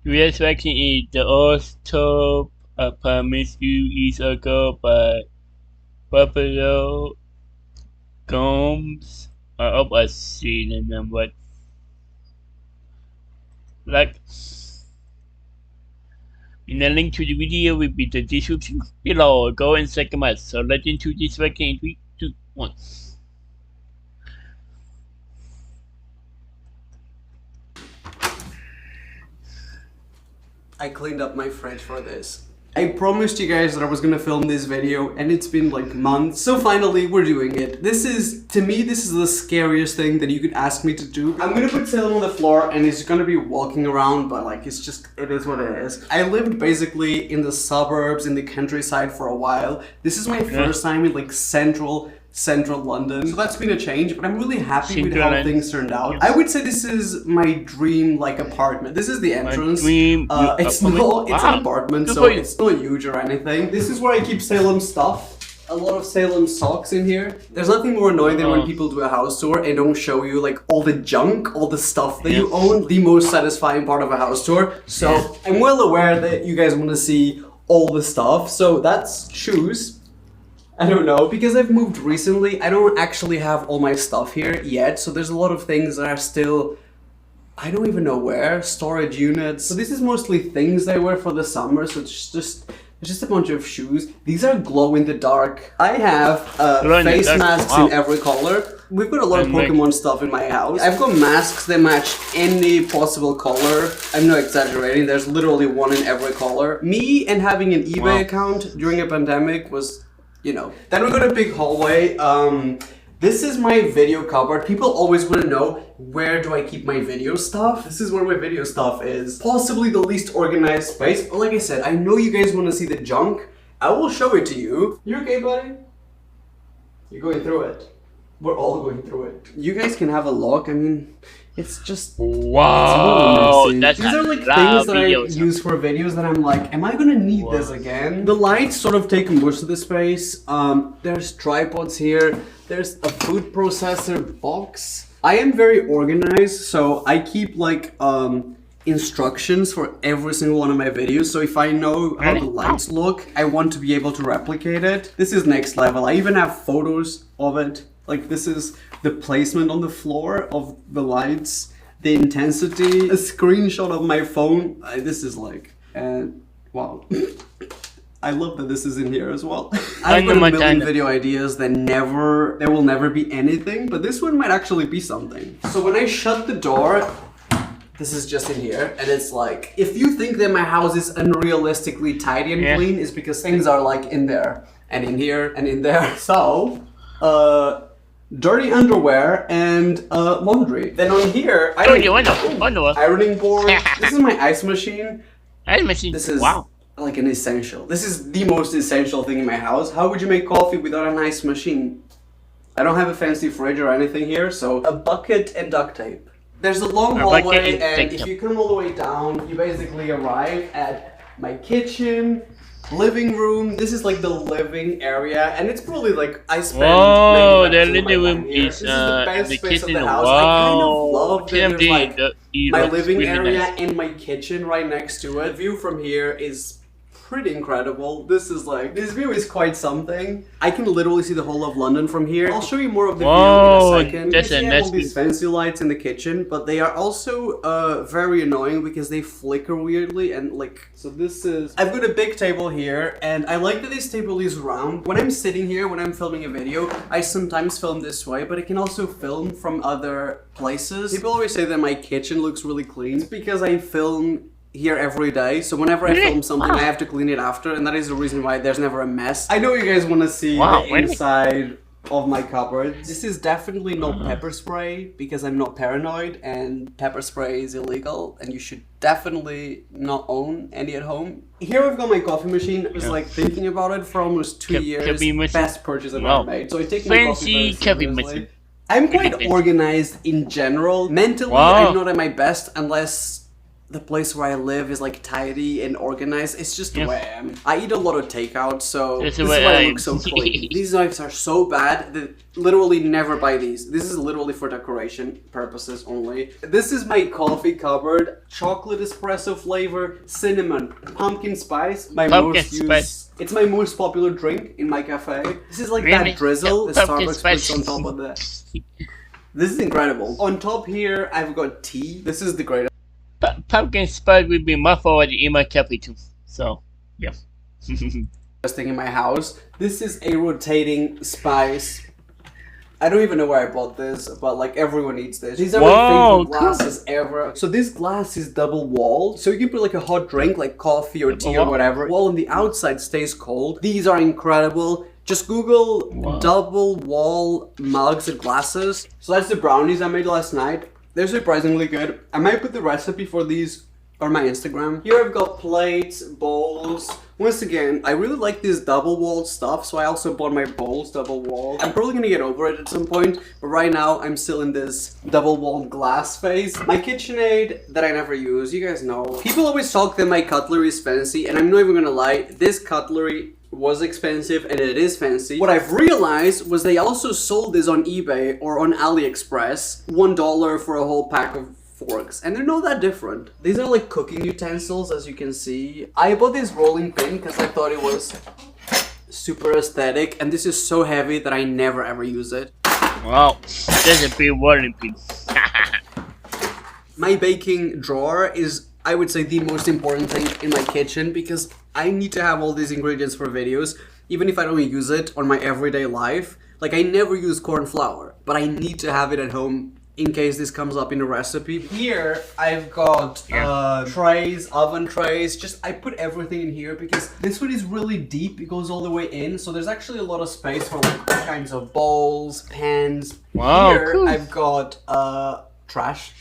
US vaccine is the also promised few years ago by Buffalo Combs of a synonym, but like in the link to the video will be the description below. Go and check them out. So let's into this vaccine in 3, 2, 1. I cleaned up my fridge for this. I promised you guys that I was gonna film this video and it's been like months, so finally we're doing it. To me, this is the scariest thing that you could ask me to do. I'm gonna put Salem on the floor and he's gonna be walking around, but like it is what it is. I lived basically in the suburbs, in the countryside for a while. This is my first time in like central London, so that's been a change, but I'm really happy with how things turned out. I would say this is my dream like apartment. This is the entrance. It's an apartment, so it's not huge or anything. This is where I keep Salem's stuff. A lot of Salem socks in here. There's nothing more annoying than when people do a house tour and don't show you like all the junk, all the stuff that you own. The most satisfying part of a house tour. So I'm well aware that you guys want to see all the stuff. So that's shoes. I don't know, because I've moved recently, I don't actually have all my stuff here yet, so there's a lot of things that are still, I don't even know where, storage units. So this is mostly things I wear for the summer, so it's just a bunch of shoes. These are glow in the dark. I have face masks in every color. We've got a lot of Pokemon stuff in my house. I've got masks that match any possible color. I'm not exaggerating, there's literally one in every color. Me and having an eBay account during a pandemic was, you know. Then we got a big hallway. This is my video cupboard. People always want to know, where do I keep my video stuff? This is where my video stuff is. Possibly the least organized space, but like I said, I know you guys want to see the junk. I will show it to you. You okay, buddy? You're going through it. We're all going through it. You guys can have a look. I mean, it's just... Wow, that's these are like things that I use for videos that I'm like, am I gonna need this again? The lights sort of take most of the space. There's tripods here. There's a food processor box. I am very organized, so I keep like instructions for every single one of my videos. So if I know how the lights look, I want to be able to replicate it. This is next level. I even have photos of it. Like this is the placement on the floor of the lights, the intensity, a screenshot of my phone. This is like, wow. I love that this is in here as well. I've got a million video ideas that there will never be anything, but this one might actually be something. So when I shut the door, this is just in here, and it's like, if you think that my house is unrealistically tidy and clean, it's because things are like in there, and in here, and in there. So, dirty underwear and laundry. Then on here, ironing board. This is my ice machine. This is like an essential. This is the most essential thing in my house. How would you make coffee without an ice machine? I don't have a fancy fridge or anything here, so a bucket and duct tape. There's a long hallway, and if you come all the way down, you basically arrive at my kitchen, living room. This is like the living area, and it's probably like I spend. Whoa, the living room is the best the space kitchen. of the house. Wow, I kind of love that there's like my living really area nice. and my kitchen right next to it. The view from here is pretty incredible. This view is quite something. I can literally see the whole of London from here. I'll show you more of the view in a second. That's you see all these fancy lights in the kitchen, but they are also very annoying because they flicker weirdly and like, so this is, I've got a big table here, and I like that this table is round. When I'm sitting here, when I'm filming a video, I sometimes film this way, but I can also film from other places. People always say that my kitchen looks really clean. It's because I film here every day, so whenever I film something, I have to clean it after, and that is the reason why there's never a mess. I know you guys want to see the inside of my cupboard. This is definitely not pepper spray, because I'm not paranoid, and pepper spray is illegal, and you should definitely not own any at home. Here I've got my coffee machine. I was like thinking about it for almost 2 years. Best purchase I've ever made. So I take my coffee very seriously. I'm quite organized in general. Mentally, I'm not at my best unless the place where I live is like tidy and organized. It's just the Yeah. way I am. I eat a lot of takeout, so That's this the is way why I I am. look so clean. These knives are so bad that literally never buy these. This is literally for decoration purposes only. This is my coffee cupboard. Chocolate espresso flavor, cinnamon, pumpkin spice. My Pumpkin most spice. used. It's my most popular drink in my cafe. This is like Really? that drizzle Yeah, that pumpkin Starbucks spice. puts on top of that. This is incredible. On top here, I've got tea. This is the greatest Pumpkin spice would be my favorite in my coffee too. So, yeah. thing in my house. This is a rotating spice. I don't even know where I bought this, but like everyone eats this. These are my Whoa, favorite glasses ever. So this glass is double walled, so you can put like a hot drink, like coffee or tea or wall. whatever. Wall on the outside stays cold. These are incredible. Just Google double wall mugs and glasses. So that's the brownies I made last night. They're surprisingly good. I might put the recipe for these on my Instagram. Here I've got plates, bowls. Once again, I really like this double walled stuff, so I also bought my bowls double walled. I'm probably gonna get over it at some point, but right now I'm still in this double walled glass phase. My KitchenAid that I never use, you guys know. People always talk that my cutlery is fancy, and I'm not even gonna lie, this cutlery was expensive and it is fancy. What I've realized was they also sold this on eBay or on AliExpress, $1 for a whole pack of forks, and they're not that different. These are like cooking utensils, as you can see. I bought this rolling pin because I thought it was super aesthetic, and this is so heavy that I never ever use it. Wow, that's a big warning piece. My baking drawer is, I would say, the most important thing in my kitchen because I need to have all these ingredients for videos, even if I don't use it on my everyday life. Like, I never use corn flour, but I need to have it at home in case this comes up in a recipe. Here, I've got trays, oven trays. Just, I put everything in here because this one is really deep. It goes all the way in, so there's actually a lot of space for like all kinds of bowls, pans. Wow, Here, cool. I've got trash.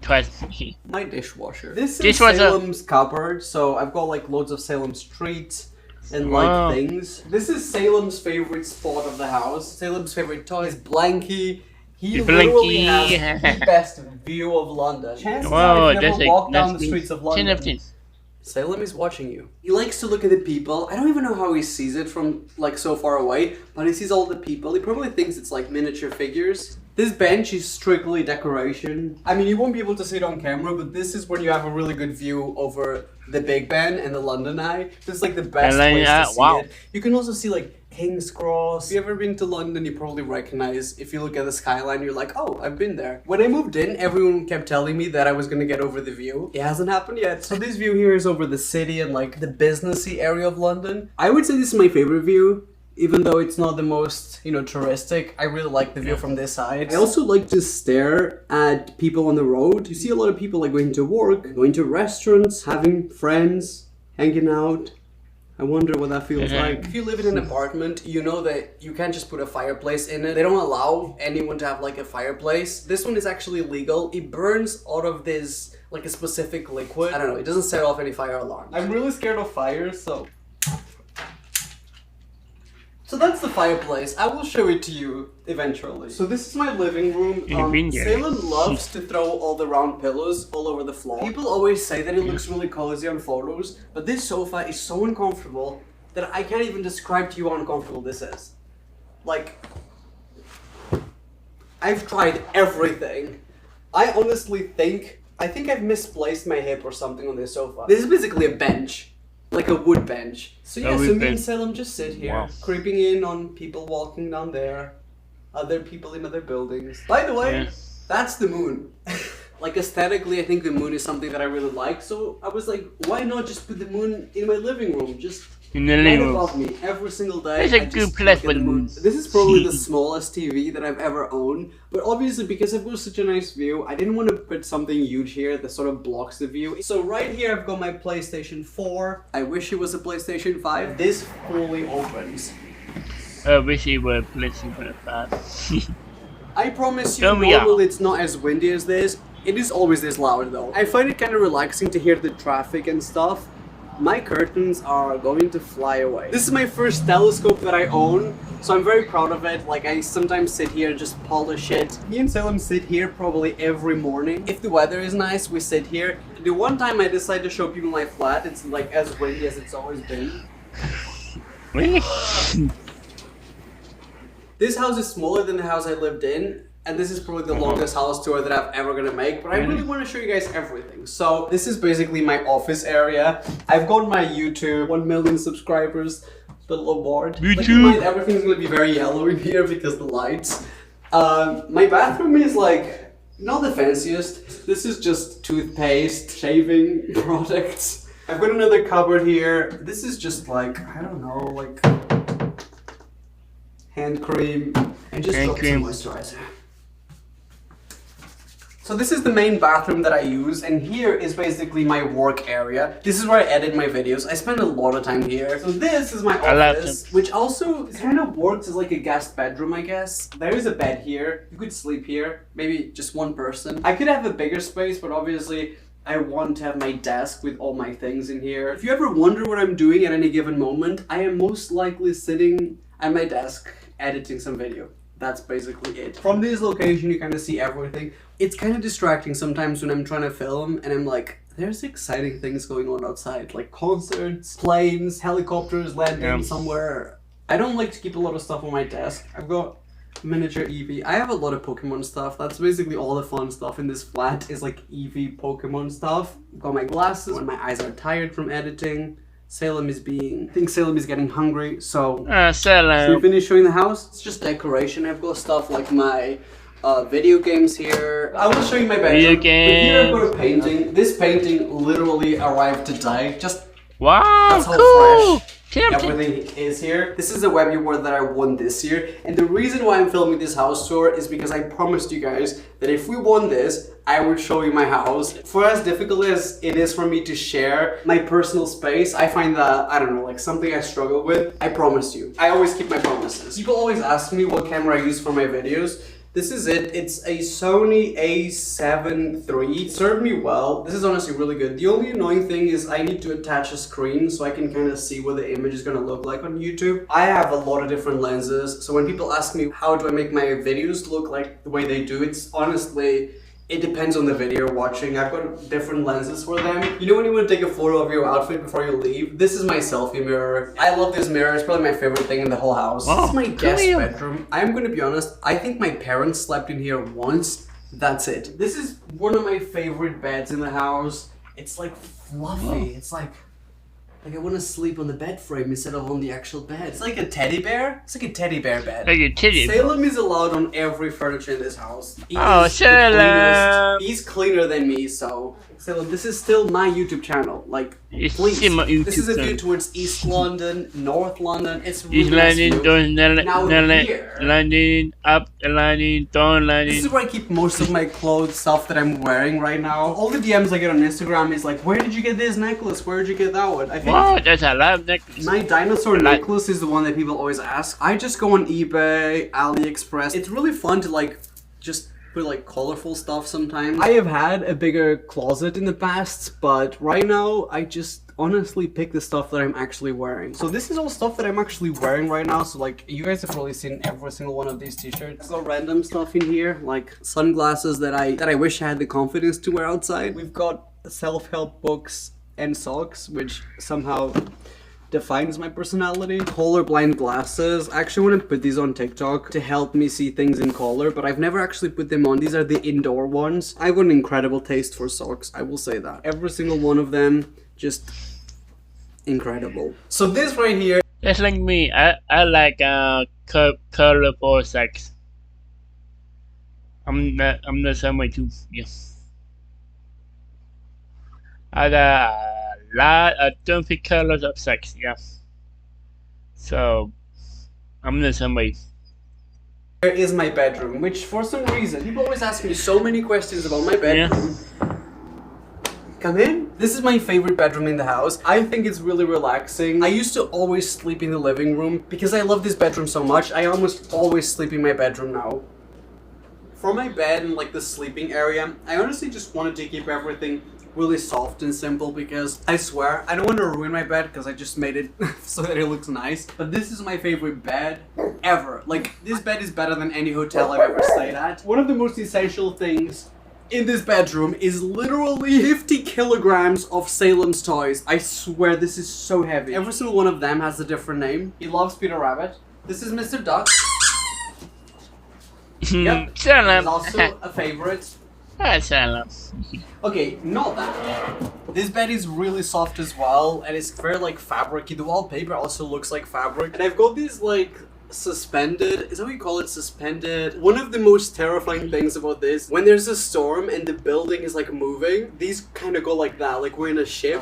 Trust. My dishwasher. This is Dishwasher. Salem's cupboard, so I've got like loads of Salem's treats and like Wow. things. This is Salem's favorite spot of the house. Salem's favorite toy is Blanky. He literally Blanky. has the best view of London. Chances Wow, are, if you that's ever a walk down nice the streets of thing. London, Salem is watching you. He likes to look at the people. I don't even know how he sees it from like so far away, but he sees all the people. He probably thinks it's like miniature figures. This bench is strictly decoration. I mean, you won't be able to see it on camera, but this is when you have a really good view over the Big Ben and the London Eye. This is like the best place to see wow. it. You can also see like King's Cross. If you've ever been to London, you probably recognize, if you look at the skyline, you're like, oh, I've been there. When I moved in, everyone kept telling me that I was gonna get over the view. It hasn't happened yet. So this view here is over the city and like the businessy area of London. I would say this is my favorite view. Even though it's not the most, touristic, I really like the view from this side. I also like to stare at people on the road. You see a lot of people like going to work, going to restaurants, having friends, hanging out. I wonder what that feels like. If you live in an apartment, you know that you can't just put a fireplace in it. They don't allow anyone to have like a fireplace. This one is actually legal. It burns out of this, like a specific liquid. I don't know, it doesn't set off any fire alarms. I'm really scared of fires, so that's the fireplace. I will show it to you eventually. So this is my living room. Salem loves to throw all the round pillows all over the floor. People always say that it looks really cozy on photos, but this sofa is so uncomfortable that I can't even describe to you how uncomfortable this is. Like, I've tried everything. I honestly think I've misplaced my hip or something on this sofa. This is basically a bench. Like a wood bench. So yeah, so me and Salem just sit here, creeping in on people walking down there, other people in other buildings. By the way, that's the moon. Like aesthetically, I think the moon is something that I really like, so I was like, why not just put the moon in my living room? Just in the living room. Above me every single day. It's a good place for the moon. This is probably the smallest TV that I've ever owned, but obviously because I've got such a nice view, I didn't want to put something huge here that sort of blocks the view. So right here I've got my PlayStation 4. I wish it was a PlayStation 5. This fully opens. I wish it were PlayStation 5. I promise you, normally it's not as windy as this. It is always this loud though. I find it kind of relaxing to hear the traffic and stuff. My curtains are going to fly away. This is my first telescope that I own, so I'm very proud of it. Like, I sometimes sit here and just polish it. Me and Salem sit here probably every morning. If the weather is nice, we sit here. The one time I decided to show people my flat, it's like as windy as it's always been. Really? This house is smaller than the house I lived in, and this is probably the longest house tour that I'm ever gonna make, but I really want to show you guys everything. So this is basically my office area. I've got my YouTube, 1 million subscribers, a little award. Keep in mind, everything's gonna be very yellow in here because the lights. My bathroom is like, not the fanciest. This is just toothpaste, shaving products. I've got another cupboard here. This is just like, I don't know, like hand cream and just some moisturizer. So this is the main bathroom that I use, and here is basically my work area. This is where I edit my videos. I spend a lot of time here. So this is my office, which also kind of works as like a guest bedroom, I guess. There is a bed here. You could sleep here, maybe just one person. I could have a bigger space, but obviously I want to have my desk with all my things in here. If you ever wonder what I'm doing at any given moment, I am most likely sitting at my desk editing some video. That's basically it. From this location, you kind of see everything. It's kind of distracting sometimes when I'm trying to film and I'm like, there's exciting things going on outside, like concerts, planes, helicopters landing somewhere. I don't like to keep a lot of stuff on my desk. I've got miniature Eevee. I have a lot of Pokemon stuff. That's basically all the fun stuff in this flat is like Eevee Pokemon stuff. I've got my glasses when my eyes are tired from editing. Salem is I think Salem is getting hungry, so Salem. Should we finish showing the house? It's just decoration. I've got stuff like my video games here. I will show you my bedroom. Video But here I've got games. a painting. This painting literally arrived today. Just Wow, that's how cool. fresh everything is here. This is a web award that I won this year, and the reason why I'm filming this house tour is because I promised you guys that if we won this, I would show you my house. For as difficult as it is for me to share my personal space, I find that, I don't know, like something I struggle with. I promised you. I always keep my promises. People always ask me what camera I use for my videos. This is it. It's a Sony A7 III. It served me well. This is honestly really good. The only annoying thing is I need to attach a screen so I can kind of see what the image is going to look like on YouTube. I have a lot of different lenses, so when people ask me how do I make my videos look like the way they do, it's honestly, it depends on the video you're watching. I've got different lenses for them. You know when you want to take a photo of your outfit before you leave? This is my selfie mirror. I love this mirror. It's probably my favorite thing in the whole house. This is my guest bedroom. I'm going to be honest, I think my parents slept in here once. That's it. This is one of my favorite beds in the house. It's like fluffy. It's like I want to sleep on the bed frame instead of on the actual bed. It's like a teddy bear. It's like a teddy bear bed. Like a titty. Salem is allowed on every furniture in this house. Salem. He's cleaner than me, so Salem, this is still my YouTube channel. Like, It's please. still my YouTube This is a view channel. towards East London, North London. It's really East nice London, view. down Now here, London, up London, down this is London. where I keep most of my clothes, stuff that I'm wearing right now. All the DMs I get on Instagram is like, where did you get this necklace? Where did you get that one? I think Wow, that's a lot of necklace. my dinosaur necklace is the one that people always ask. I just go on eBay, AliExpress. It's really fun to like just put like colorful stuff sometimes. I have had a bigger closet in the past, but right now I just honestly pick the stuff that I'm actually wearing. So this is all stuff that I'm actually wearing right now. So like you guys have probably seen every single one of these t-shirts. Got random stuff in here, like sunglasses that I wish I had the confidence to wear outside. We've got self-help books and socks, which somehow defines my personality. Colorblind glasses. I actually want to put these on TikTok to help me see things in color, but I've never actually put them on. These are the indoor ones. I have an incredible taste for socks, I will say that. Every single one of them, just incredible. So this right here, That's like me. I like colorful sex. I'm the same way too. Yeah. I got a lot of different colors of sex. Yeah. So I'm the same way. here is my bedroom, which for some reason, people always ask me so many questions about my bedroom. Come in. This is my favorite bedroom in the house. I think it's really relaxing. I used to always sleep in the living room because I love this bedroom so much. I almost always sleep in my bedroom now. For my bed and like the sleeping area, I honestly just wanted to keep everything really soft and simple because I swear I don't want to ruin my bed because I just made it so that it looks nice. But this is my favorite bed ever. Like, this bed is better than any hotel I've ever stayed at. One of the most essential things in this bedroom is literally 50 kilograms of Salem's toys. I swear this is so heavy. Every single one of them has a different name. He loves Peter Rabbit. This is Mr. Duck. Yep. He's also a favorite. Okay, not that. This bed is really soft as well, and it's very like fabricy. The wallpaper also looks like fabric. And I've got these like suspended, is that what you call it? Suspended. One of the most terrifying things about this, when there's a storm and the building is like moving, these kind of go like that, like we're in a ship.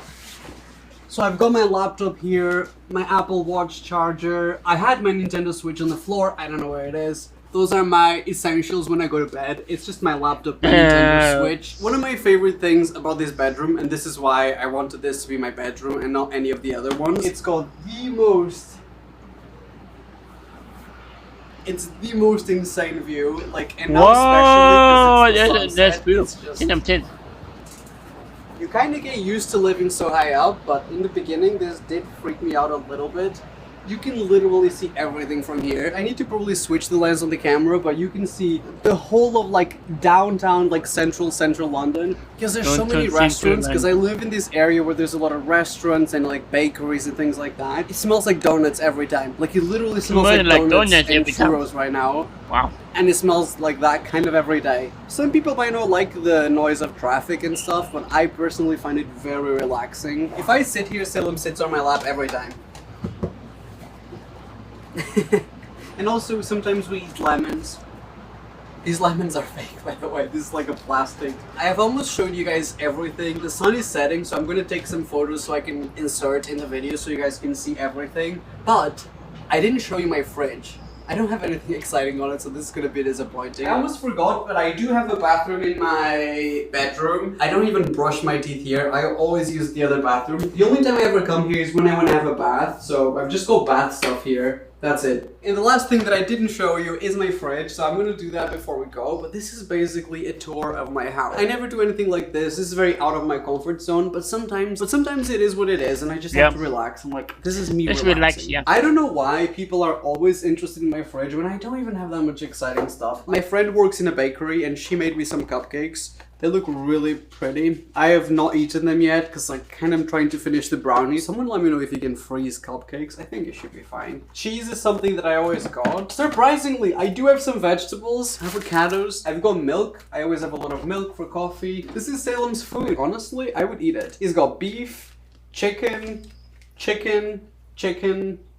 So I've got my laptop here, my Apple Watch charger. I had my Nintendo Switch on the floor. I don't know where it is. Those are my essentials when I go to bed. It's just my laptop, my Nintendo Switch. One of my favorite things about this bedroom, and this is why I wanted this to be my bedroom and not any of the other ones, it's got the most... It's the most insane view, like, and now especially because that's beautiful. Just, you kind of get used to living so high up, but in the beginning this did freak me out a little bit. You can literally see everything from here. I need to probably switch the lens on the camera, but you can see the whole of like downtown, like central London. Because there's so many restaurants, because I live in this area where there's a lot of restaurants and like bakeries and things like that. It smells like donuts every time. Like it literally smells like donuts and churros right now. Wow. And it smells like that kind of every day. Some people might not like the noise of traffic and stuff, but I personally find it very relaxing. If I sit here, Salem sits on my lap every time. And also sometimes we eat lemons. These lemons are fake, by the way. This is like a plastic. I have almost showed you guys everything. The sun is setting, so I'm gonna take some photos so I can insert in the video so you guys can see everything. But I didn't show you my fridge. I don't have anything exciting on it, so this is gonna be disappointing. I almost forgot, but I do have a bathroom in my bedroom. I don't even brush my teeth here. I always use the other bathroom. The only time I ever come here is when I want to have a bath, so I've just got bath stuff here. That's it. And the last thing that I didn't show you is my fridge, so I'm gonna do that before we go, but this is basically a tour of my house. I never do anything like this. This is very out of my comfort zone, but sometimes it is what it is, and I just have to relax. I'm like, this is me relaxing. Relax, yeah. I don't know why people are always interested in my fridge when I don't even have that much exciting stuff. My friend works in a bakery, and she made me some cupcakes. They look really pretty. I have not eaten them yet because I kind of trying to finish the brownies. Someone let me know if you can freeze cupcakes. I think it should be fine. Cheese is something that I always got. Surprisingly, I do have some vegetables, avocados. I've got milk. I always have a lot of milk for coffee. This is Salem's food. Honestly, I would eat it. He's got beef, chicken.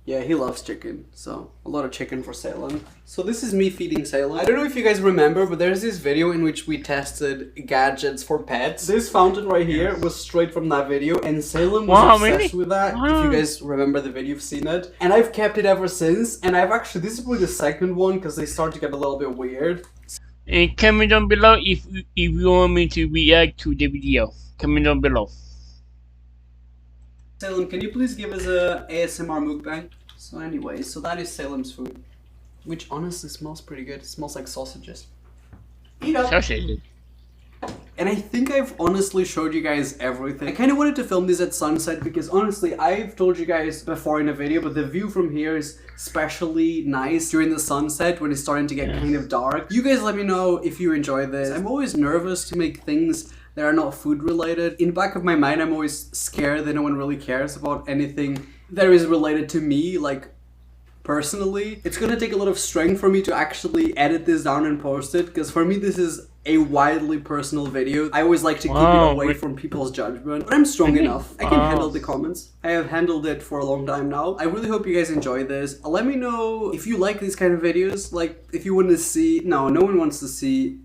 Yeah, he loves chicken, so a lot of chicken for Salem. So this is me feeding Salem. I don't know if you guys remember, but there's this video in which we tested gadgets for pets. This fountain right here was straight from that video, and Salem was obsessed with that. If you guys remember the video, you've seen it. And I've kept it ever since, and I've actually, this is probably the second one, because they start to get a little bit weird. And comment down below if you want me to react to the video. Comment down below. Salem, can you please give us a ASMR mukbang? So anyways, so that is Salem's food, which honestly smells pretty good. It smells like sausages. Eat up! Sausages. And I think I've honestly showed you guys everything. I kind of wanted to film this at sunset because honestly, I've told you guys before in a video, but the view from here is especially nice during the sunset when it's starting to get kind of dark. You guys let me know if you enjoy this. I'm always nervous to make things that are not food related. In the back of my mind, I'm always scared that no one really cares about anything that is related to me, like personally. It's gonna take a lot of strength for me to actually edit this down and post it, because for me this is a widely personal video. I always like to keep it away from people's judgment, but I'm strong enough. I can handle the comments. I have handled it for a long time now. I really hope you guys enjoy this. Let me know if you like these kind of videos, like if you want to see, no one wants to see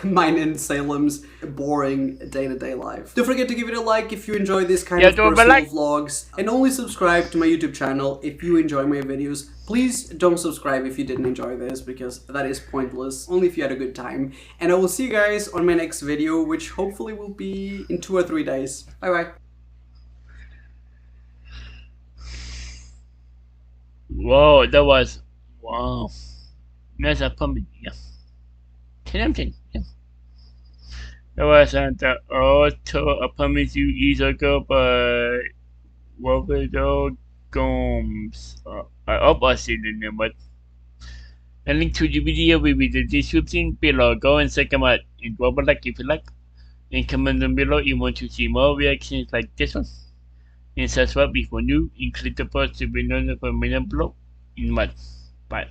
mine and Salem's boring day-to-day life. Don't forget to give it a like if you enjoy this kind of personal vlogs, and only subscribe to my YouTube channel if you enjoy my videos. Please don't subscribe if you didn't enjoy this, because that is pointless, only if you had a good time. And I will see you guys on my next video, which hopefully will be in 2 or 3 days. Bye bye. Whoa, that was wow. That's a pumpkin. Yeah. 10 out of 10. Yeah. There was the auto, I promise you years ago, but Roberto Gomes. I hope I said the name, but a link to the video will be the description below. Go and check them out. And drop a like if you like. And comment down below if you want to see more reactions like this one. And subscribe if you're new. And click the post to be notified when I upload in months. Bye.